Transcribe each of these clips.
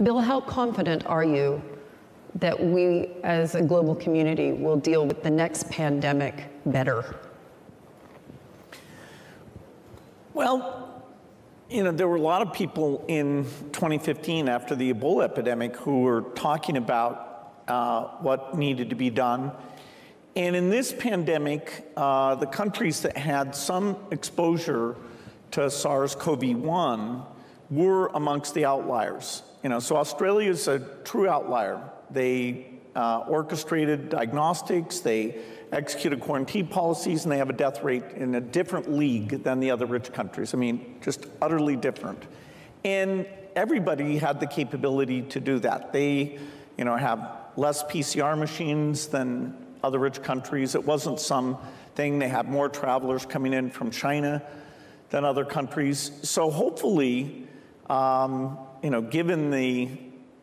Bill, how confident are you that we as a global community will deal with the next pandemic better? Well, there were a lot of people in 2015 after the Ebola epidemic who were talking about what needed to be done. And in this pandemic, the countries that had some exposure to SARS-CoV-1 were amongst the outliers. So Australia is a true outlier. They orchestrated diagnostics, they executed quarantine policies, and they have a death rate in a different league than the other rich countries. I mean, just utterly different. And everybody had the capability to do that. They, have less PCR machines than other rich countries. It wasn't something. They had more travelers coming in from China than other countries. So hopefully, given the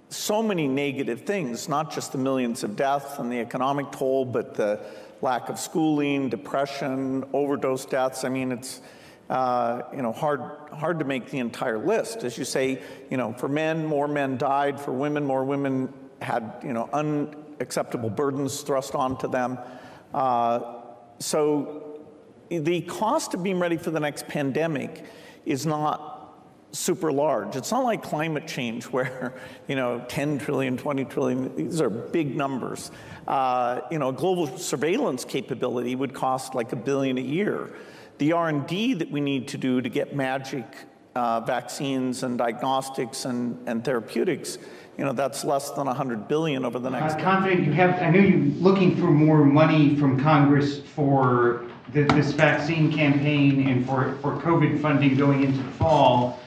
so many negative things, not just the millions of deaths and the economic toll, but the lack of schooling, depression, overdose deaths. I mean, it's hard to make the entire list. As you say, for men, more men died. For women, more women had unacceptable burdens thrust onto them. So the cost of being ready for the next pandemic is not super large. It's not like climate change where, 10 trillion, 20 trillion, these are big numbers. A global surveillance capability would cost like $1 billion a year. The R&D that we need to do to get magic vaccines and diagnostics and therapeutics, that's less than $100 billion over the next. Confident you have, I know you're looking for more money from Congress for this vaccine campaign and for COVID funding going into the fall.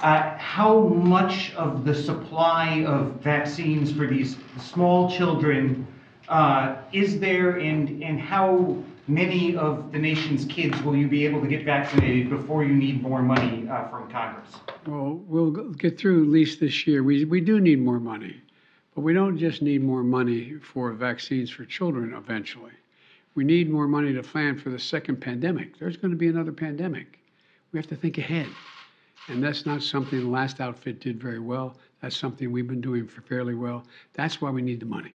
How much of the supply of vaccines for these small children is there, and how many of the nation's kids will you be able to get vaccinated before you need more money from Congress? Well, we'll get through at least this year. We do need more money, but we don't just need more money for vaccines for children eventually. We need more money to plan for the second pandemic. There's going to be another pandemic. We have to think ahead. And that's not something the last outfit did very well. That's something we've been doing fairly well. That's why we need the money.